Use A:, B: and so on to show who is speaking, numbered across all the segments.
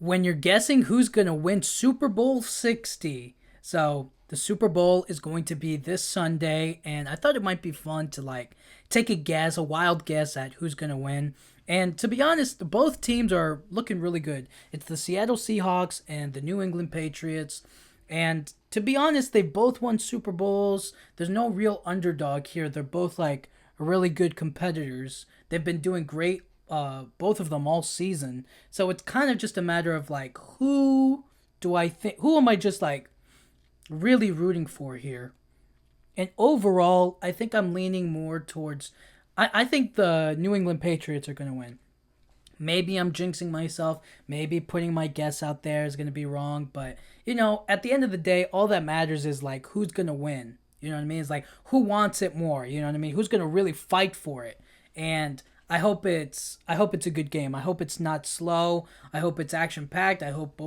A: when you're guessing who's going to win Super Bowl 60. So the Super Bowl is going to be this Sunday, and I thought it might be fun to like take a guess, a wild guess at who's going to win. And to be honest, both teams are looking really good. It's the Seattle Seahawks and the New England Patriots. And to be honest, they both won Super Bowls. There's no real underdog here. They're both like really good competitors. They've been doing great, both of them all season. So it's kind of just a matter of like who am I just like really rooting for here? And overall, I think I'm leaning more towards. I think the New England Patriots are going to win. Maybe I'm jinxing myself. Maybe putting my guess out there is going to be wrong. But, at the end of the day, all that matters is like who's going to win. You know what I mean? It's like who wants it more. You know what I mean? Who's going to really fight for it? And I hope it's a good game. I hope it's not slow. I hope it's action packed. I hope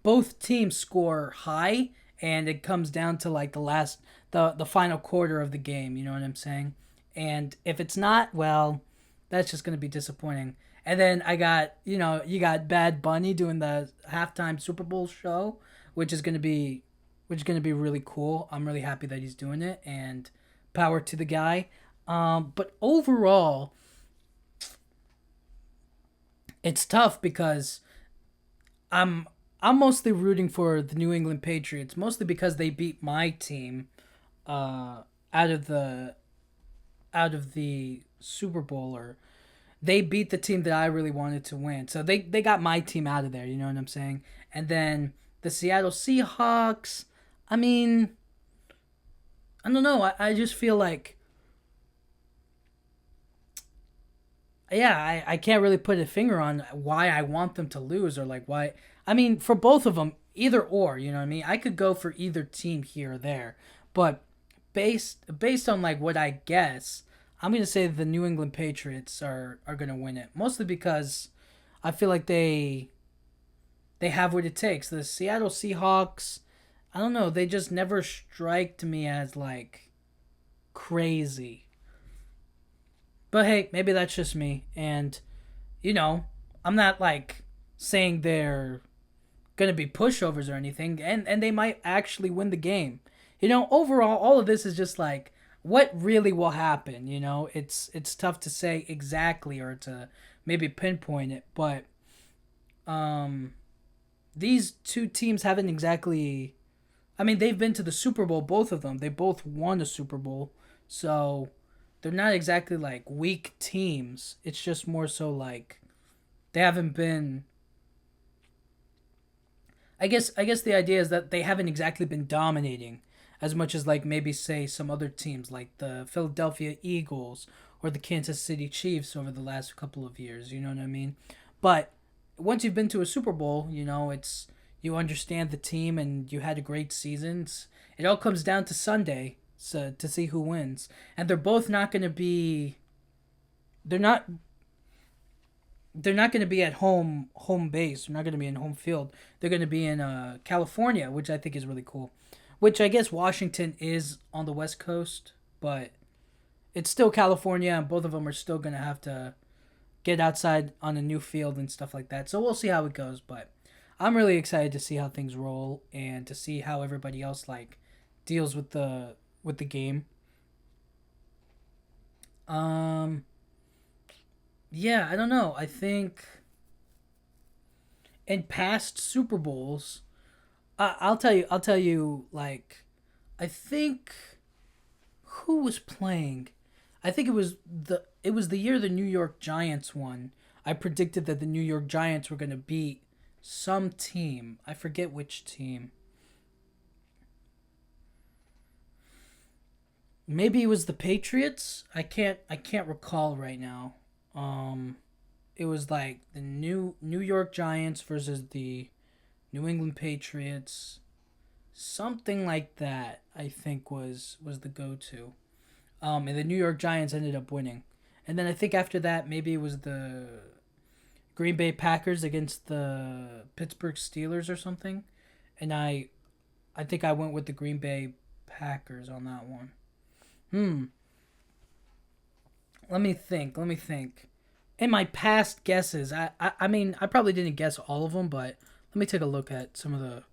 A: both teams score high and it comes down to like the final quarter of the game, you know what I'm saying? And if it's not, well, that's just going to be disappointing. And then you got Bad Bunny doing the halftime Super Bowl show, which is going to be really cool. I'm really happy that he's doing it, and power to the guy. But overall, it's tough because I'm I'm mostly rooting for the New England Patriots, mostly because they beat my team uh, out of the Super Bowl, or they beat the team that I really wanted to win. So they got my team out of there, you know what I'm saying? And then the Seattle Seahawks, I mean, I don't know. I just feel like, yeah, I can't really put a finger on why I want them to lose, or like why. I mean, for both of them, either or, you know what I mean? I could go for either team here or there. But based on like what I guess, I'm gonna say the New England Patriots are gonna win it. Mostly because I feel like they have what it takes. The Seattle Seahawks, I don't know, they just never strike me as like crazy. But hey, maybe that's just me. And you know, I'm not like saying they're gonna be pushovers or anything, and they might actually win the game. Overall, all of this is just like what really will happen. It's tough to say exactly, or to maybe pinpoint it, but um, these two teams haven't exactly. I mean, they've been to the Super Bowl, both of them. They both won a Super Bowl, so they're not exactly like weak teams. It's just more so like they haven't been. I guess the idea is that they haven't exactly been dominating as much as like maybe say some other teams like the Philadelphia Eagles or the Kansas City Chiefs over the last couple of years, you know what I mean? But once you've been to a Super Bowl, it's you understand the team and you had a great season. It all comes down to Sunday, so to see who wins. And they're both not going to be they're not they're not going to be at home base. They're not going to be in home field. They're going to be in California, which I think is really cool. Which I guess Washington is on the West Coast, but it's still California, and both of them are still going to have to get outside on a new field and stuff like that. So we'll see how it goes, but I'm really excited to see how things roll and to see how everybody else like deals with the game. Um yeah, I don't know. I think in past Super Bowls, I'll tell you like I think who was playing? I think it was the year the New York Giants won. I predicted that the New York Giants were going to beat some team. I forget which team. Maybe it was the Patriots. I can't recall right now. Um it was like the New York Giants versus the New England Patriots. Something like that, I think was the go-to. And the New York Giants ended up winning. And then I think after that, maybe it was the Green Bay Packers against the Pittsburgh Steelers or something. And I think I went with the Green Bay Packers on that one. Hmm. Let me think. Let me think. in my past guesses, I mean, I probably didn't guess all of them, but let me take a look at some of the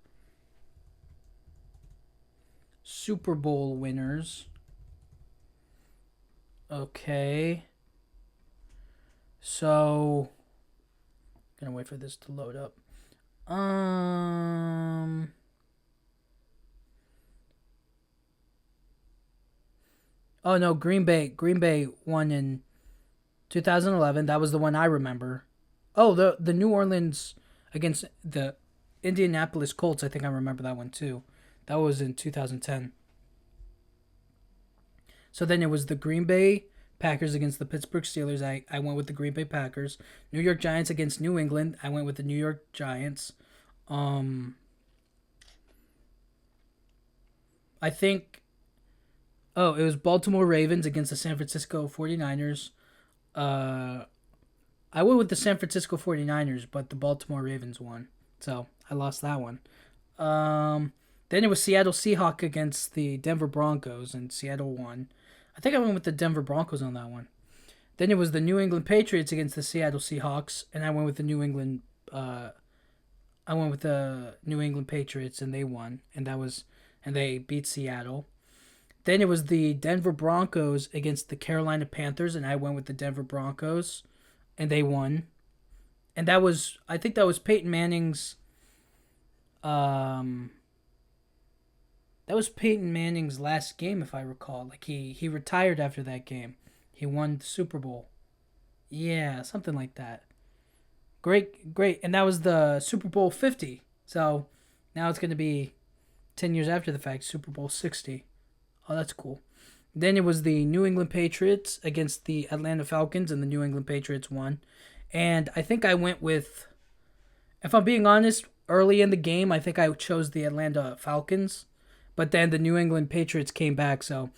A: Super Bowl winners. Okay. So, gonna wait for this to load up. Um. Oh no, Green Bay. Green Bay won in 2011. That was the one I remember. Oh, the New Orleans against the Indianapolis Colts. I think I remember that one too. That was in 2010. So then it was the Green Bay Packers against the Pittsburgh Steelers. I went with the Green Bay Packers. New York Giants against New England. I went with the New York Giants. Um, I think. Oh, it was Baltimore Ravens against the San Francisco 49ers. Uh, I went with the San Francisco 49ers, but the Baltimore Ravens won. So I lost that one. Um, then it was Seattle Seahawks against the Denver Broncos, and Seattle won. I think I went with the Denver Broncos on that one. Then it was the New England Patriots against the Seattle Seahawks, and I went with the New England. I went with the New England Patriots, and they won, and they beat Seattle. Then it was the Denver Broncos against the Carolina Panthers, and I went with the Denver Broncos, and they won. And I think that was Peyton Manning's. Um, that was Peyton Manning's last game, if I recall. Like he retired after that game. He won the Super Bowl. Yeah, something like that. Great, great, and that was the Super Bowl 50. So now it's going to be 10 years after the fact, Super Bowl 60. Oh, that's cool. Then it was the New England Patriots against the Atlanta Falcons, and the New England Patriots won. And I think I went with, if I'm being honest, early in the game, I think I chose the Atlanta Falcons. But then the New England Patriots came back, so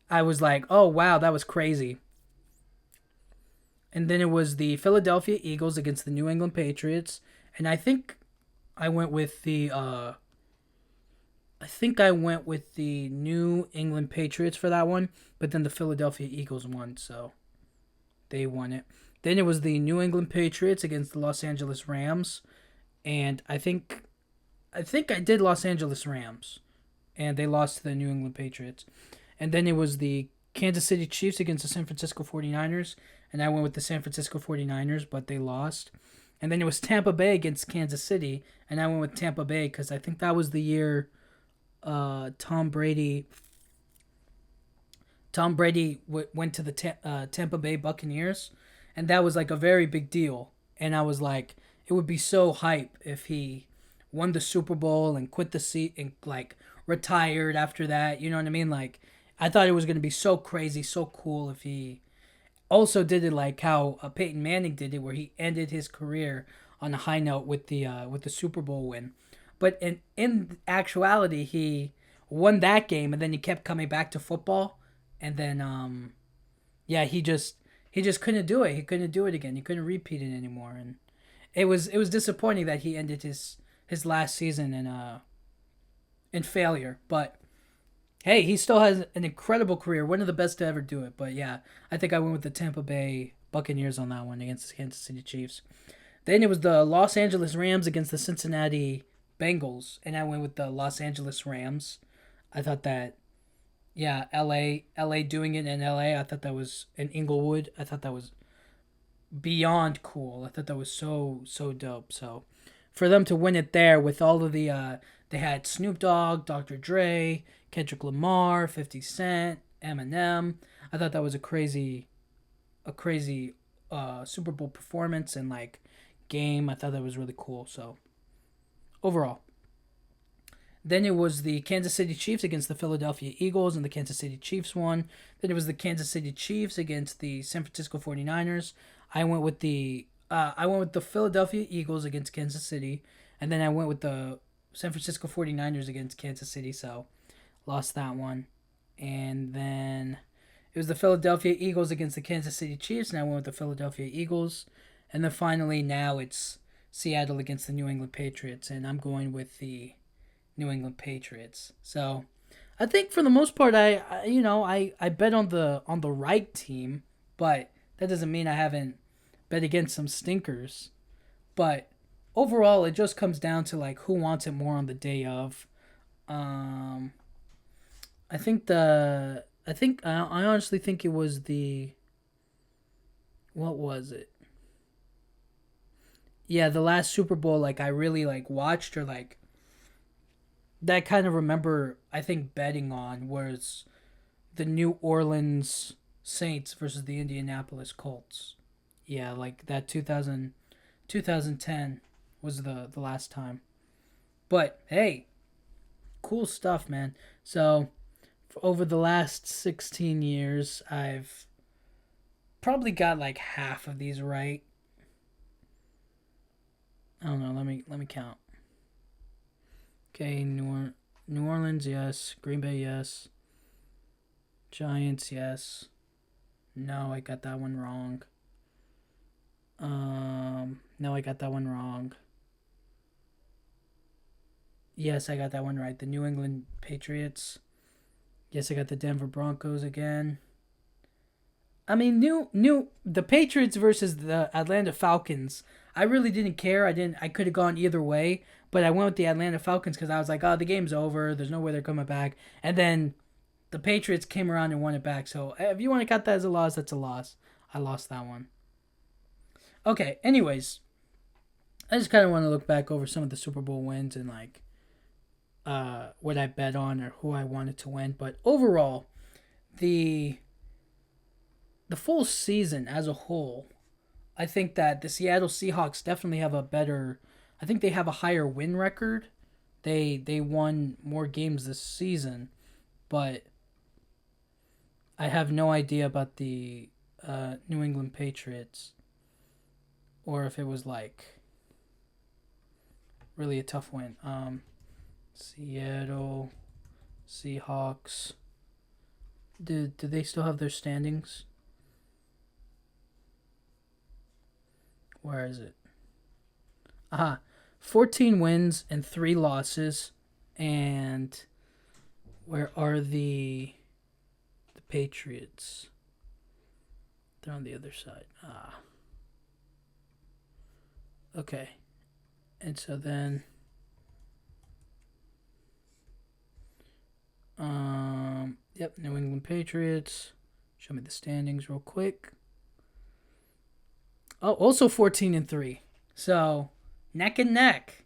A: I was like, oh, wow, that was crazy. And then it was the Philadelphia Eagles against the New England Patriots. And I think I went with the New England Patriots for that one, but then the Philadelphia Eagles won, so they won it. Then it was the New England Patriots against the Los Angeles Rams, and I did Los Angeles Rams, and they lost to the New England Patriots. And then it was the Kansas City Chiefs against the San Francisco 49ers, and I went with the San Francisco 49ers, but they lost. And then it was Tampa Bay against Kansas City, and I went with Tampa Bay because I think that was the year Tom Brady went to the Tampa Bay Buccaneers, and that was like a very big deal. And I was like, it would be so hype if he won the Super Bowl and quit the seat and like retired after that. You know what I mean? Like, I thought it was gonna be so crazy, so cool if he also did it like how Peyton Manning did it, where he ended his career on a high note with the Super Bowl win. But in actuality, he won that game, and then he kept coming back to football, and then yeah, he just couldn't do it. He couldn't do it again. He couldn't repeat it anymore, and it was disappointing that he ended his last season in failure. But hey, he still has an incredible career, one of the best to ever do it. But yeah, I think I went with the Tampa Bay Buccaneers on that one against the Kansas City Chiefs. Then it was the Los Angeles Rams against the Cincinnati Bengals, and I went with the Los Angeles Rams. I thought that, yeah, LA doing it in LA. I thought that was in Inglewood. I thought that was beyond cool. I thought that was so dope. So for them to win it there with all of they had Snoop Dogg, Dr. Dre, Kendrick Lamar, 50 Cent, Eminem. I thought that was a crazy Super Bowl performance and like game. I thought that was really cool. So overall. Then it was the Kansas City Chiefs against the Philadelphia Eagles, and the Kansas City Chiefs won. Then it was the Kansas City Chiefs against the San Francisco 49ers. I went with the Philadelphia Eagles against Kansas City, and then I went with the San Francisco 49ers against Kansas City, so lost that one. And then it was the Philadelphia Eagles against the Kansas City Chiefs, and I went with the Philadelphia Eagles. And then finally now it's Seattle against the New England Patriots, and I'm going with the New England Patriots. So I think for the most part, I bet on the right team, but that doesn't mean I haven't bet against some stinkers. But overall, it just comes down to like who wants it more on the day of. Um, I honestly think it was the what was it? Yeah, the last Super Bowl. Like I really like watched or like that kind of remember. I think betting on was the New Orleans Saints versus the Indianapolis Colts. Yeah, like that 2010 was the last time. But hey, cool stuff, man. So over the last 16 years, I've probably got like half of these right. I don't know. Let me count. Okay, New Orleans, yes. Green Bay, yes. Giants, yes. No, I got that one wrong. No, I got that one wrong. Yes, I got that one right. The New England Patriots. Yes, I got the Denver Broncos again. I mean, the Patriots versus the Atlanta Falcons. I really didn't care. I could have gone either way, but I went with the Atlanta Falcons because I was like, oh, the game's over. There's no way they're coming back. And then the Patriots came around and won it back. So if you want to cut that as a loss, that's a loss. I lost that one. Okay. Anyways, I just kind of want to look back over some of the Super Bowl wins and like what I bet on or who I wanted to win. But overall, the the full season as a whole, I think that the Seattle Seahawks definitely have a better. I think they have a higher win record. They won more games this season, but I have no idea about the New England Patriots, or if it was like really a tough win. Seattle Seahawks. Do they still have their standings? Where is it? Aha. 14 wins and 3 losses. And where are the Patriots? They're on the other side. Ah. Okay. And so then yep, New England Patriots. Show me the standings real quick. Oh, also 14 and 3. So, neck and neck.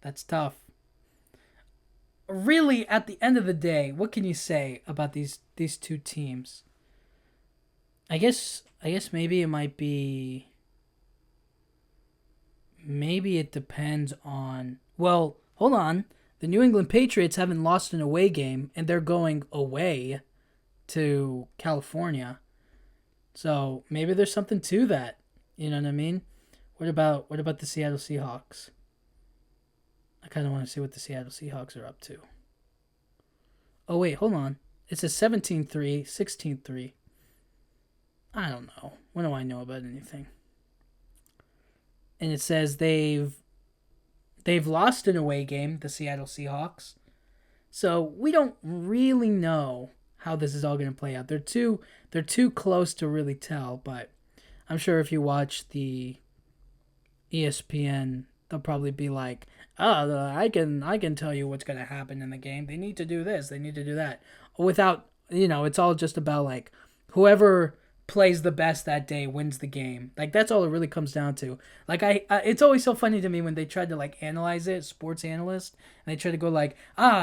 A: That's tough. Really, at the end of the day, what can you say about these two teams? I guess maybe it might be maybe it depends on. Well, hold on. The New England Patriots haven't lost an away game and they're going away to California. So, maybe there's something to that. You know what I mean? What about the Seattle Seahawks? I kind of want to see what the Seattle Seahawks are up to. Oh wait, hold on. It's a 17-3, 16-3. I don't know. What do I know about anything? And it says they've lost an away game, the Seattle Seahawks. So we don't really know how this is all going to play out. They're too close to really tell, but I'm sure if you watch the ESPN, they'll probably be like, "Oh, I can tell you what's going to happen in the game. They need to do this, they need to do that." Without, it's all just about like whoever plays the best that day wins the game. Like that's all it really comes down to. Like it's always so funny to me when they try to like analyze it, sports analyst, and they try to go like,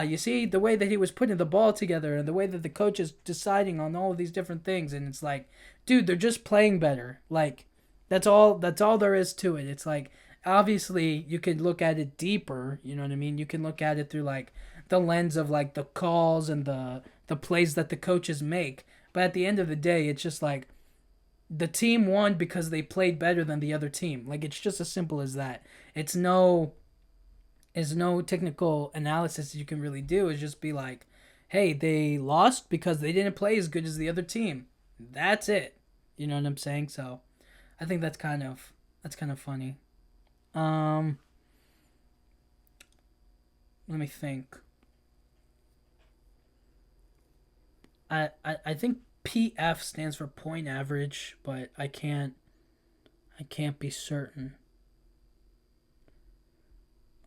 A: you see the way that he was putting the ball together and the way that the coach is deciding on all of these different things, and it's like, dude, they're just playing better. Like that's all there is to it. It's like obviously you can look at it deeper, you know what I mean? You can look at it through like the lens of like the calls and the plays that the coaches make. But at the end of the day, it's just like the team won because they played better than the other team. Like it's just as simple as that. It's no technical analysis you can really do. It's just be like, hey, they lost because they didn't play as good as the other team. That's it. You know what I'm saying? So I think that's kind of funny. Um, Let me think. I think PF stands for point average, but I can't be certain.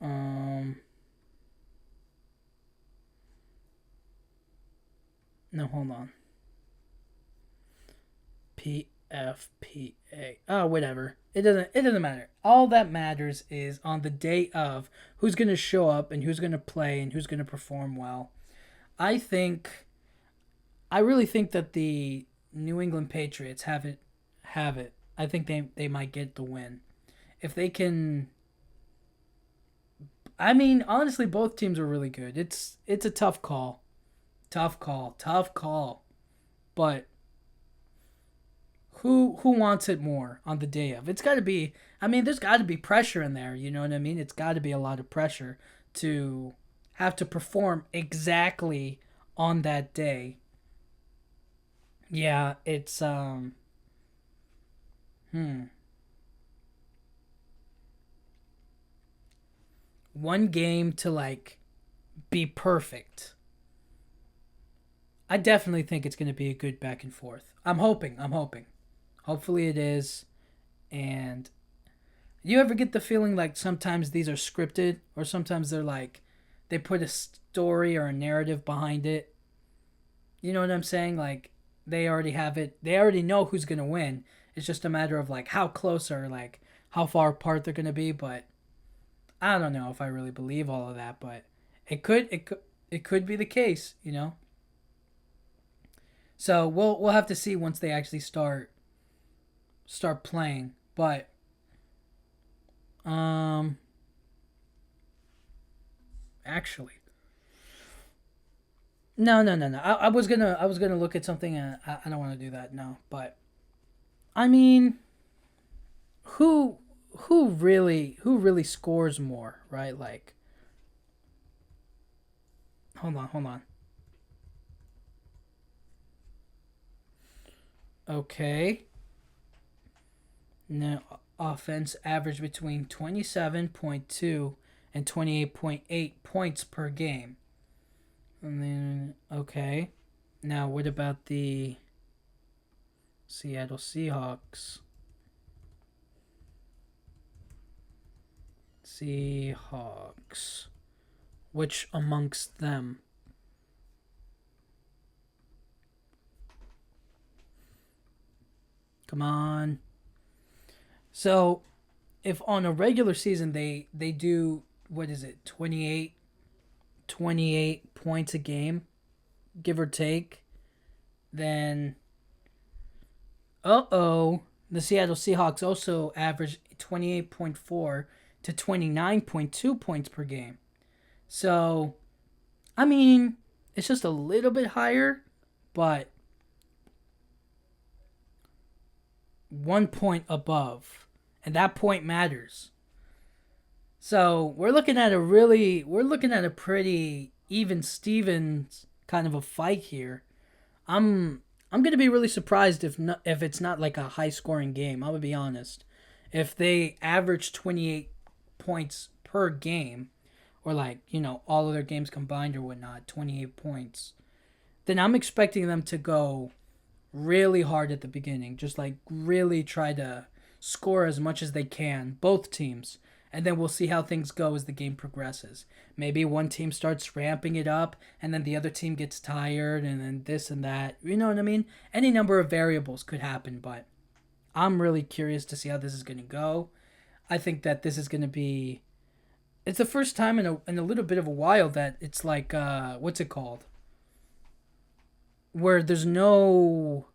A: Um no, hold on. PFPA. Oh, whatever. It doesn't matter. All that matters is on the day of who's going to show up and who's going to play and who's going to perform well. I think I really think that the New England Patriots have it. I think they might get the win. If they can, I mean, honestly both teams are really good. It's a tough call. Tough call. Tough call. But who wants it more on the day of? It's got to be. I mean, there's got to be pressure in there. You know what I mean? It's got to be a lot of pressure to have to perform exactly on that day. Yeah, it's hmm one game to like be perfect. I definitely think it's going to be a good back and forth. I'm hoping. I'm hoping. Hopefully it is. And you ever get the feeling like sometimes these are scripted or sometimes they're like they put a story or a narrative behind it. You know what I'm saying? Like they already have it. They already know who's going to win. It's just a matter of like how close or like how far apart they're going to be, but I don't know if I really believe all of that, but it could be the case, you know. So we'll have to see once they actually start playing. But um actually, no. I was gonna look at something. I don't want to do that. No, but I mean, who who really scores more, right? Like, hold on. Okay, now offense average between 27.2 and 28.8 points per game. And then okay, now what about the Seattle Seahawks? Seahawks. Which amongst them? Come on. So, if on a regular season they do what is it? 28 points a game, give or take, then the Seattle Seahawks also average 28.4 to 29.2 points per game. So, I mean, it's just a little bit higher, but 1 point above. And that point matters. So, we're looking at a pretty even Stevens kind of a fight here. I'm I'm gonna be really surprised if it's not like a high scoring game. I'm gonna be honest. If they average 28 points per game, or like all of their games combined or whatnot, 28 points, then I'm expecting them to go really hard at the beginning, just like really try to score as much as they can, both teams. And then we'll see how things go as the game progresses. Maybe one team starts ramping it up, and then the other team gets tired, and then this and that. You know what I mean? Any number of variables could happen, but I'm really curious to see how this is going to go. I think that this is going to be. It's the first time in a little bit of a while that it's like, what's it called? Where there's no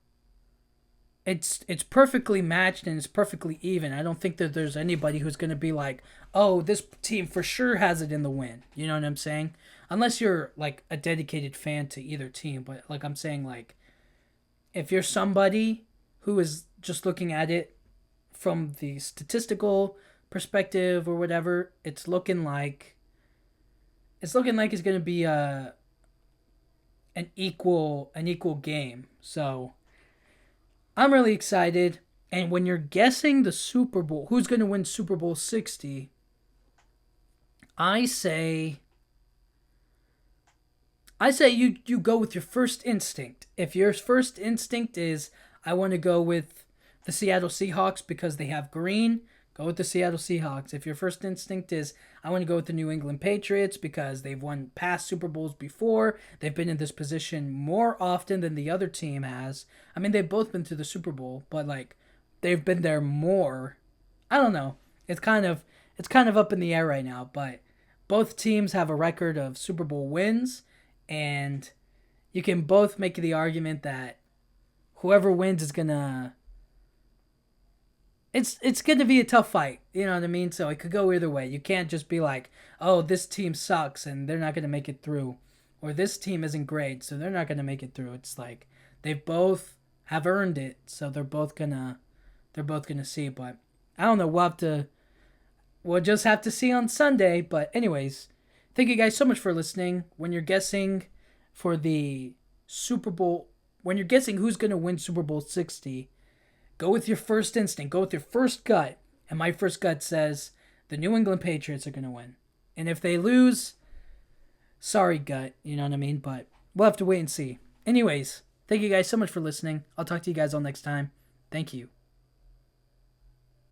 A: it's perfectly matched and it's perfectly even. I don't think that there's anybody who's going to be like, "Oh, this team for sure has it in the win." You know what I'm saying? Unless you're like a dedicated fan to either team, but like I'm saying like if you're somebody who is just looking at it from the statistical perspective or whatever, it's looking like it's going to be an equal game. So, I'm really excited. And when you're guessing the Super Bowl, who's going to win Super Bowl 60, I say I say you go with your first instinct. If your first instinct is I want to go with the Seattle Seahawks because they have green, go with the Seattle Seahawks. If your first instinct is I want to go with the New England Patriots because they've won past Super Bowls before, they've been in this position more often than the other team has. I mean, they've both been to the Super Bowl, but like they've been there more. I don't know. It's kind of up in the air right now, but both teams have a record of Super Bowl wins, and you can both make the argument that whoever wins is gonna it's gonna be a tough fight. You know what I mean? So it could go either way. You can't just be like, oh, this team sucks and they're not gonna make it through, or this team isn't great, so they're not gonna make it through. It's like they both have earned it, so they're both gonna see. But I don't know. We'll just have to see on Sunday. But anyways, thank you guys so much for listening. When you're guessing for the Super Bowl, when you're guessing who's gonna win Super Bowl 60, go with your first instinct. Go with your first gut. And my first gut says the New England Patriots are going to win. And if they lose, sorry, gut. You know what I mean? But we'll have to wait and see. Anyways, thank you guys so much for listening. I'll talk to you guys all next time. Thank you.